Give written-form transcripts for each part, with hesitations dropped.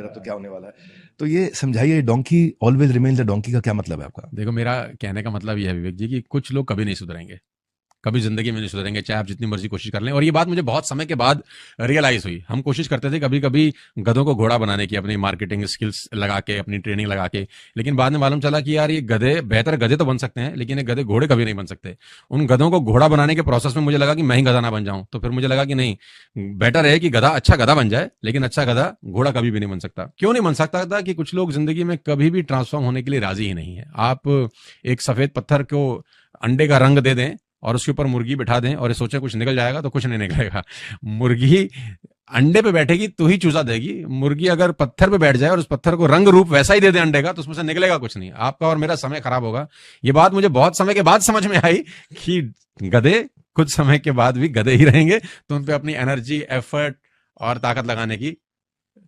मेरा तो क्या होने वाला है। तो ये समझाइए, डोंकी ऑलवेज रिमेन्स अ डोंकी का क्या मतलब है आपका? देखो, मेरा कहने का मतलब ये है विवेक जी कि कुछ लोग कभी नहीं सुधरेंगे, कभी जिंदगी में नहीं सुधरेंगे, चाहे आप जितनी मर्जी कोशिश कर लें। और ये बात मुझे बहुत समय के बाद रियलाइज हुई। हम कोशिश करते थे कभी कभी गधों को घोड़ा बनाने की, अपनी मार्केटिंग स्किल्स लगा के, अपनी ट्रेनिंग लगा के, लेकिन बाद में मालूम चला कि यार ये गधे बेहतर गधे तो बन सकते हैं, लेकिन ये गधे घोड़े कभी नहीं बन सकते। उन गधों को घोड़ा बनाने के प्रोसेस में मुझे लगा कि मैं ही गधा ना बन जाऊं, तो फिर मुझे लगा कि नहीं, बेटर है कि गधा अच्छा गधा बन जाए, लेकिन अच्छा गधा घोड़ा कभी भी नहीं बन सकता। क्यों नहीं बन सकता था? कि कुछ लोग जिंदगी में कभी भी ट्रांसफॉर्म होने के लिए राजी ही नहीं है। आप एक सफेद पत्थर को अंडे का रंग दे दें और उसके ऊपर मुर्गी बिठा दें और ये सोचे कुछ निकल जाएगा, तो कुछ नहीं निकलेगा। मुर्गी अंडे पे बैठेगी तो ही चूजा देगी। मुर्गी अगर पत्थर पे बैठ जाए और उस पत्थर को रंग रूप वैसा ही दे दे अंडे का, तो उसमें से निकलेगा कुछ नहीं। आपका और मेरा समय खराब होगा। ये बात मुझे बहुत समय के बाद समझ में आई कि गधे कुछ समय के बाद भी गधे ही रहेंगे, तो उन पे अपनी एनर्जी, एफर्ट और ताकत लगाने की,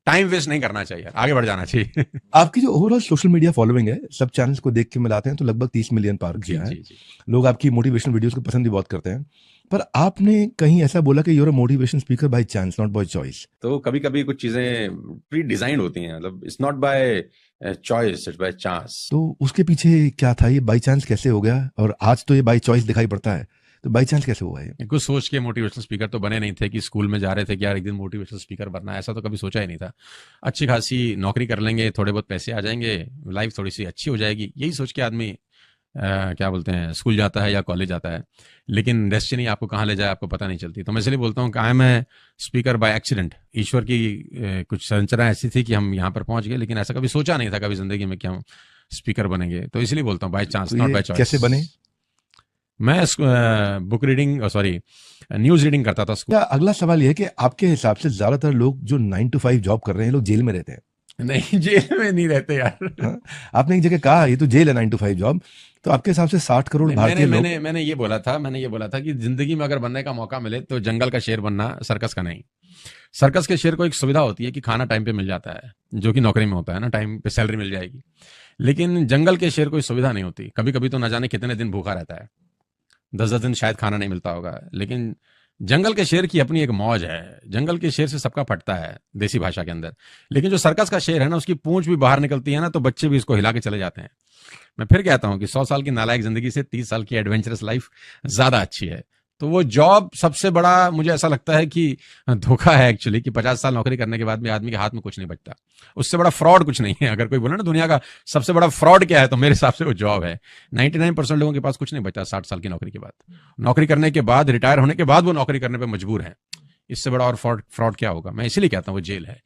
टाइम वेस्ट नहीं करना चाहिए, आगे बढ़ जाना चाहिए। आपकी जो ओवरऑल सोशल मीडिया फॉलोइंग है, सब चैनल्स को देख के मिलाते हैं तो लगभग 30 मिलियन पार जी किया है। जी जी। लोग आपकी मोटिवेशनल वीडियोस को पसंद भी बहुत करते हैं, पर आपने कहीं ऐसा बोला कि you're a motivation speaker by chance, not by choice. तो कभी कभी कुछ चीजें प्री डिजाइंड होती हैं, मतलब it's not by choice, it's by chance. तो उसके पीछे क्या था? ये बाय चांस कैसे हो गया? और आज तो ये बाय चॉइस दिखाई पड़ता है, तो बाय चांस कैसे हुआ ये? कुछ सोच के मोटिवेशनल स्पीकर तो बने नहीं थे कि स्कूल में जा रहे थे कि यार एक दिन मोटिवेशनल स्पीकर बनना है, ऐसा तो कभी सोचा ही नहीं था। अच्छी खासी नौकरी कर लेंगे, थोड़े बहुत पैसे आ जाएंगे, लाइफ थोड़ी सी अच्छी हो जाएगी, यही सोच के आदमी क्या बोलते हैं, स्कूल जाता है या कॉलेज जाता है। लेकिन डेस्टिनी आपको कहाँ ले जाए आपको पता नहीं चलती। तो मैं इसलिए बोलता हूँ कि I am a speaker by accident. ईश्वर की कुछ संरचना ऐसी थी कि हम यहाँ पर पहुंच गए, लेकिन ऐसा कभी सोचा नहीं था कभी जिंदगी में कि हम स्पीकर बनेंगे। तो इसलिए बोलता हूँ बाय चांस, तो नॉट ये बाय चॉइस। कैसे बने? मैं book reading, sorry, news reading करता था स्कूल। क्या अगला सवाल ये है कि आपके हिसाब से ज्यादातर लोग जो 9 to 5 जॉब कर रहे हैं, लोग जेल में रहते हैं? नहीं, जेल में नहीं रहते यार। हाँ? आपने एक जगह कहा ये तो जेल है 9 to 5 जॉब, तो आपके हिसाब से 60 करोड़ नहीं, भारतीय लोग। मैंने ये बोला था कि जिंदगी में अगर बनने का मौका मिले तो जंगल का शेर बनना, सर्कस का नहीं। सर्कस के शेर को एक सुविधा होती है कि खाना टाइम पे मिल जाता है, जो कि नौकरी में होता है ना, टाइम पे सैलरी मिल जाएगी। लेकिन जंगल के शेर कोई सुविधा नहीं होती। कभी कभी तो न जाने कितने दिन भूखा रहता है, 10-10 दिन शायद खाना नहीं मिलता होगा। लेकिन जंगल के शेर की अपनी एक मौज है। जंगल के शेर से सबका फटता है देसी भाषा के अंदर। लेकिन जो सर्कस का शेर है ना, उसकी पूंछ भी बाहर निकलती है ना, तो बच्चे भी इसको हिला के चले जाते हैं। मैं फिर कहता हूं कि 100 साल की नालायक जिंदगी से 30 साल की एडवेंचरस लाइफ ज्यादा अच्छी है। तो वो जॉब सबसे बड़ा मुझे ऐसा लगता है कि धोखा है एक्चुअली, कि 50 साल नौकरी करने के बाद भी आदमी के हाथ में कुछ नहीं बचता। उससे बड़ा फ्रॉड कुछ नहीं है। अगर कोई बोले ना दुनिया का सबसे बड़ा फ्रॉड क्या है, तो मेरे हिसाब से वो जॉब है। 99% लोगों के पास कुछ नहीं बचता 60 साल की नौकरी के बाद। नौकरी करने के बाद, रिटायर होने के बाद वो नौकरी करने पर मजबूर है। इससे बड़ा और फ्रॉड क्या होगा? मैं इसीलिए कहता हूँ वो जेल है।